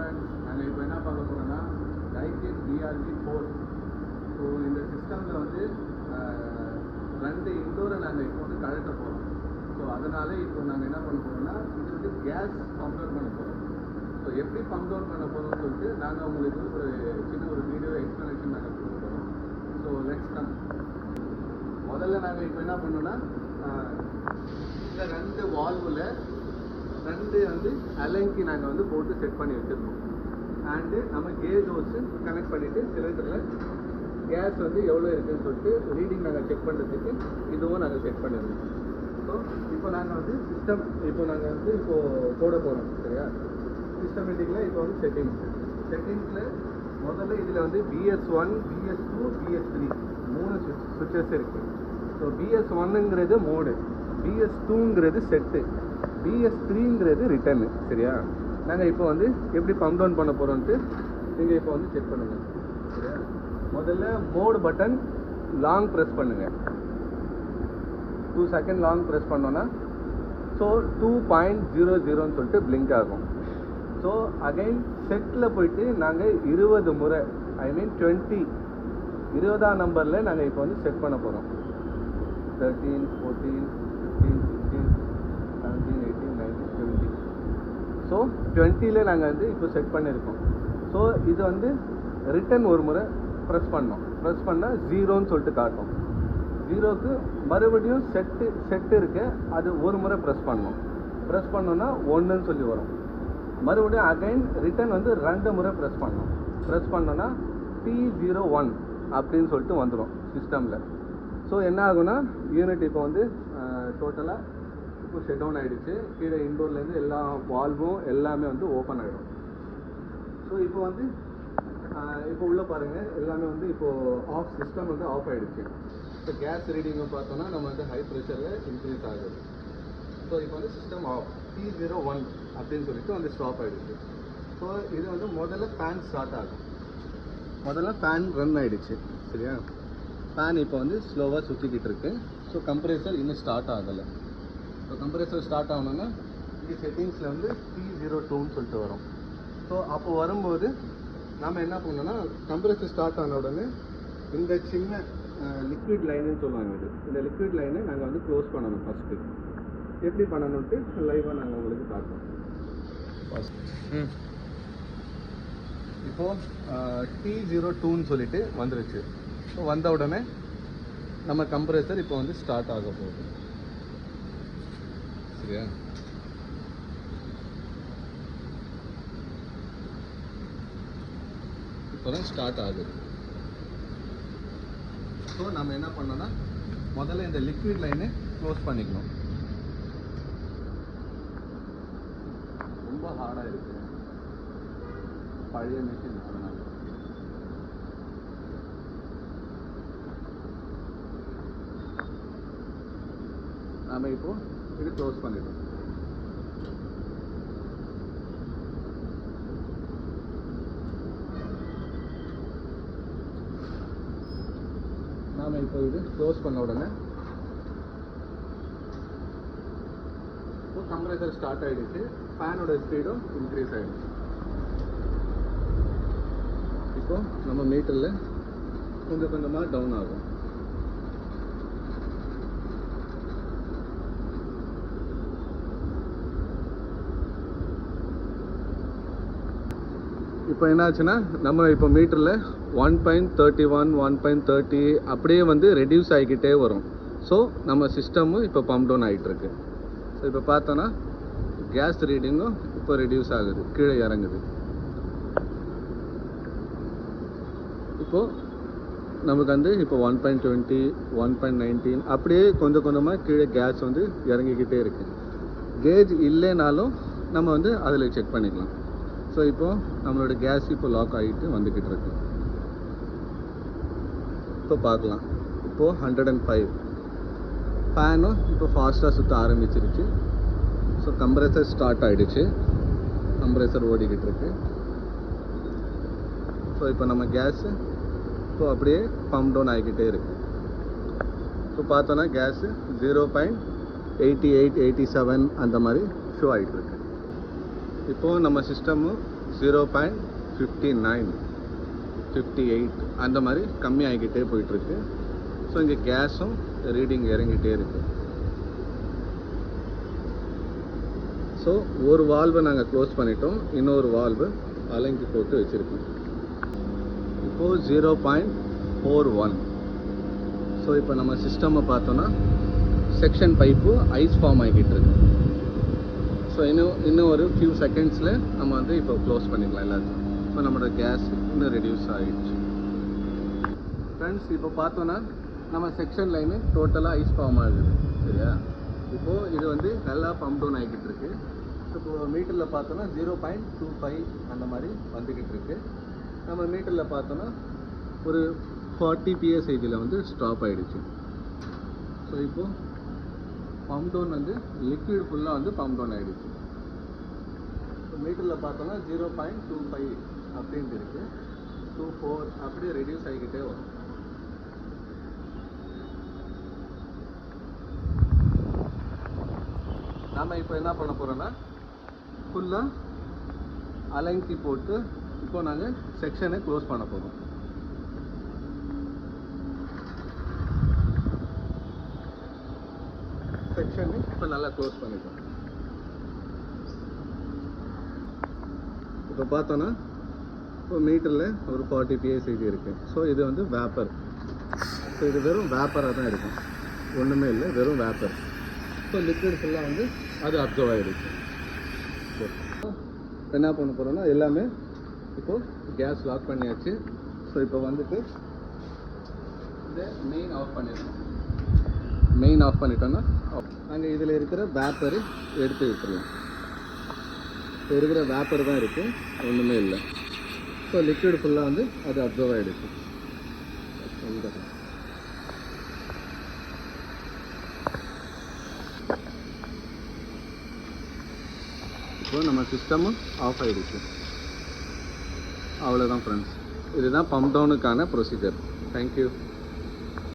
Friends, நாங்கள் இப்போ என்ன பார்க்க போகிறோம்னா டைக்கின் BRV4. ஸோ இந்த சிஸ்டமில் வந்து ரெண்டு இன்டோரை நாங்கள் இப்போ வந்து கழட்ட போகிறோம். ஸோ அதனால இப்போ நாங்கள் என்ன பண்ண போகிறோம்னா இது வந்து கேஸ் பம்ப் டவுன் பண்ண போகிறோம். ஸோ எப்படி பம்ப் டவுன் பண்ண போகிறோம்னு சொல்லிட்டு நாங்கள் உங்களுக்கு ஒரு சின்ன ஒரு வீடியோ எக்ஸ்ப்ளனேஷன் நாங்கள் கொடுக்க போகிறோம். So let's come. முதல்ல நாங்கள் இப்போ என்ன பண்ணோம்னா இந்த ரெண்டு வால்வில் ரெண்டு வந்து அலைன்கி நாங்கள் வந்து போட்டு செட் பண்ணி வச்சுருக்கோம். அண்டு நம்ம கேஸ் ஹோஸு கனெக்ட் பண்ணிவிட்டு சிலிண்டரில் கேஸ் வந்து எவ்வளோ இருக்குதுன்னு சொல்லிட்டு ரீடிங் நாங்கள் செக் பண்ணுறதுக்கு இதுவும் நாங்கள் செட் பண்ணிடுவோம். ஸோ இப்போ நாங்கள் வந்து சிஸ்டம் இப்போது போட போகிறோம். சரியா? சிஸ்டமேட்டிக்கில் இப்போ வந்து செட்டிங்ஸில் முதல்ல இதில் வந்து BS1, BS2, BS3 மூணு சுவிட்சஸ் இருக்குது. ஸோ BS1ங்கிறது மோடு, BS2ங்கிறது செட்டு, BS3ங்கிறது ரிட்டர்னு. சரியா? நாங்கள் இப்போ வந்து எப்படி பம்ப் டவுன் பண்ண போகிறோன்ட்டு நீங்கள் இப்போ வந்து செக் பண்ணுங்கள். சரியா? முதல்ல மோடு பட்டன் லாங் ப்ரெஸ் பண்ணுங்கள். 2 செகண்ட் லாங் ப்ரெஸ் பண்ணோன்னா ஸோ 2.00ன்னு சொல்லிட்டு பிளிங்க் ஆகும். ஸோ அகைன் செட்டில் போயிட்டு நாங்கள் 20 முறை, ஐ மீன் 20ஆம் நம்பரில் நாங்கள் இப்போ வந்து செட் பண்ண போகிறோம். 13, 14, 15, 16, 17, 18, 19, 20. ஸோ 20ல் நாங்கள் வந்து இப்போ செட் பண்ணியிருக்கோம். ஸோ இது வந்து ரிட்டன் ஒரு முறை ப்ரெஸ் ப்ரெஸ் பண்ணால் 0ன்னு சொல்லிட்டு காட்டும். 0க்கு மறுபடியும் செட்டு இருக்குது, அது ஒரு முறை ப்ரெஸ் பண்ணோன்னா 1ன்னு சொல்லி வரும். மறுபடியும் அகைன் ரிட்டன் வந்து 2 முறை ப்ரெஸ் பண்ணோன்னா P01 அப்படின்னு சொல்லிட்டு வந்துடும் சிஸ்டமில். ஸோ என்ன ஆகுனா யூனிட் இப்போ வந்து டோட்டலாக இப்போ ஷட் டவுன் ஆகிடுச்சு. கீழே இன்டோர்லேருந்து எல்லா வால்வும் எல்லாமே வந்து ஓப்பன் ஆகிடும். ஸோ இப்போ வந்து இப்போ உள்ளே பாருங்கள், எல்லாமே வந்து இப்போது சிஸ்டம் வந்து ஆஃப் ஆகிடுச்சு. இப்போ கேஸ் ரீடிங்கை பார்த்தோன்னா நம்ம வந்து ஹை ப்ரெஷரில் இன்க்ரீஸ் ஆகுது. ஸோ இப்போ வந்து சிஸ்டம் ஆஃப் P01 அப்படின்னு சொல்லிட்டு வந்து ஸ்டாப் ஆகிடுச்சு. ஸோ இது வந்து முதல்ல ஃபேன் ஸ்டார்ட் ஆகும். முதல்ல ஃபேன் ரன் ஆகிடுச்சு. சரியா? ஃபேன் இப்போ வந்து ஸ்லோவாக சுற்றிக்கிட்டு இருக்கு. ஸோ கம்ப்ரெசர் இன்னும் ஸ்டார்ட் ஆகலை. ஸோ கம்ப்ரெசர் ஸ்டார்ட் ஆகணுன்னா இங்கே செட்டிங்ஸில் வந்து P02ன்னு சொல்லிட்டு வரும். ஸோ அப்போ வரும்போது நாம் என்ன பண்ணோன்னா கம்ப்ரெசர் ஸ்டார்ட் ஆன உடனே இந்த சின்ன லிக்விட் லைனுன்னு சொல்லுவாங்க, இந்த லிக்விட் லைனை நாங்கள் வந்து க்ளோஸ் பண்ணணும். ஃபஸ்ட்டு எப்படி பண்ணணுன்ட்டு லைவாக நாங்கள் உங்களுக்கு காட்டுறோம். இப்போது T02ன்னு சொல்லிட்டு வந்துருச்சு. ஸோ வந்த உடனே நம்ம கம்ப்ரெசர் இப்போ வந்து ஸ்டார்ட் ஆக போகுது. சரியா? இப்போ தான் ஸ்டார்ட் ஆகுது. ஸோ நம்ம என்ன பண்ணோன்னா முதல்ல இந்த லிக்விட் லைனை க்ளோஸ் பண்ணிக்கணும். ரொம்ப ஹார்டாக இருக்குது, பழைய மிஷின், அதனால் நாம் இப்போ இது க்ளோஸ் பண்ணிட்டோம். நாம் இப்போ இது க்ளோஸ் பண்ண உடனே இப்போ கம்ப்ரெசர் ஸ்டார்ட் ஆகிடுச்சு. ஃபேனோட ஸ்பீடும் இன்க்ரீஸ் ஆகிடுச்சு. இப்போ நம்ம மீட்டரில் கொஞ்சம் கொஞ்சமாக டவுன் ஆகும். இப்போ என்னாச்சுன்னா நம்ம இப்போ மீட்டரில் 1.31, 1.30 அப்படியே வந்து ரெடியூஸ் ஆகிக்கிட்டே வரும். ஸோ நம்ம சிஸ்டமும் இப்போ பம்ப் டவுன் ஆகிட்டுருக்கு. ஸோ இப்போ பார்த்தோன்னா கேஸ் ரீடிங்கும் இப்போ ரெடியூஸ் ஆகுது, கீழே இறங்குது. இப்போது நமக்கு வந்து இப்போ 1.20, 1.19 அப்படியே கொஞ்சம் கொஞ்சமாக கீழே கேஸ் வந்து இறங்கிக்கிட்டே இருக்குது. கேஜ் இல்லைனாலும் நம்ம வந்து அதில் செக் பண்ணிக்கலாம். ஸோ இப்போது நம்மளோட கேஸ் இப்போ லாக் ஆகிட்டு வந்துக்கிட்டு இருக்கு. இப்போ பார்க்கலாம். இப்போது 105 ஃபேனும் இப்போ ஃபாஸ்ட்டாக சுற்ற ஆரம்பிச்சிருச்சு. ஸோ கம்ப்ரெசர் ஸ்டார்ட் ஆகிடுச்சு, கம்ப்ரெசர் ஓடிக்கிட்டு இருக்கு. ஸோ இப்போ நம்ம கேஸு இப்போ அப்படியே பம்ப் டவுன் ஆகிக்கிட்டே இருக்குது. ஸோ பார்த்தோன்னா கேஸு 0.88, 87 அந்த மாதிரி ஷோ ஆகிட்டுருக்கு. இப்போது நம்ம சிஸ்டமும் 0.59, 58 அந்த மாதிரி கம்மியாகிக்கிட்டே போயிட்டுருக்கு. ஸோ இங்கே கேஸும் ரீடிங் இறங்கிட்டே இருக்கு. ஸோ ஒரு வால்வை நாங்கள் க்ளோஸ் பண்ணிட்டோம், இன்னொரு வால்வு அலங்கி போட்டு வச்சுருக்கோம். இப்போது 0.41. ஸோ இப்போ நம்ம சிஸ்டமை பார்த்தோன்னா செக்ஷன் பைப்பு ஐஸ் ஃபார்ம் ஆகிக்கிட்டு இருக்கு. ஸோ இன்னும் ஒரு ஃபியூ செகண்ட்ஸில் நம்ம வந்து இப்போ க்ளோஸ் பண்ணிக்கலாம் எல்லாத்தையும். இப்போ நம்மளோட கேஸ் இன்னும் ரெடியூஸ் ஆகிடுச்சு. ஃப்ரெண்ட்ஸ், இப்போ பார்த்தோன்னா நம்ம செக்ஷன் லைனு டோட்டலாக ஐஸ் ஃபார்ம் ஆகுது, சரியா? இப்போது இது வந்து நல்லா பம்ப் டவுன் ஆகிக்கிட்டு இருக்கு. ஸோ இப்போ மீட்டரில் பார்த்தோன்னா 0.25 அந்த மாதிரி வந்துக்கிட்டு இருக்கு. நம்ம மீட்டரில் பார்த்தோன்னா ஒரு 40 PSIGயில் வந்து ஸ்டாப் ஆகிடுச்சு. ஸோ இப்போது பம்ப் டவுன் வந்து லிக்விட் ஃபுல்லாக வந்து பம்ப் டவுன் ஆகிடுச்சு. ஸோ மீட்டரில் பார்த்தோன்னா 0.25 அப்படின்ட்டு இருக்குது. 24 அப்படியே ரெடியூஸ் ஆகிக்கிட்டே வரும். நாம் இப்போ என்ன பண்ண போகிறோன்னா ஃபுல்லாக அலங்கி போட்டு இப்போ நாங்கள் செக்ஷனை க்ளோஸ் பண்ண போகிறோம். செக்ஷனை இப்போ நல்லா க்ளோஸ் பண்ணிட்டோம். இப்போ பார்த்தோன்னா இப்போ மீட்டரில் ஒரு 40 PSIG இருக்குது. ஸோ இது வந்து வேப்பர். ஸோ இது வெறும் வேப்பராக தான் இருக்கும், ஒன்றுமே இல்லை, வெறும் வேப்பர். ஸோ லிக்விட் ஃபுல்லாக வந்து அது அப்சர்வ் ஆகிடுச்சு. என்ன பண்ண போகிறோன்னா எல்லாமே இப்போது கேஸ் லாக் பண்ணியாச்சு. ஸோ இப்போ வந்துட்டு இதை மெயின் ஆஃப் பண்ணிடணும். மெயின் ஆஃப் பண்ணிட்டோன்னா அங்கே இதில் இருக்கிற வேப்பரு எடுத்து விட்டுடலாம். இப்போ இருக்கிற வேப்பர் தான் இருக்குது, ஒன்றுமே இல்லை. ஸோ லிக்விட் ஃபுல்லாக வந்து அது அப்சர்வ் ஆகிடுச்சு. இப்போ நம்ம சிஸ்டமும் ஆஃப் ஆகிடுச்சு. அவ்வளோதான் ஃப்ரெண்ட்ஸ், இதுதான் பம்ப் டவுனுக்கான ப்ரொசீஜர். தேங்க்யூ.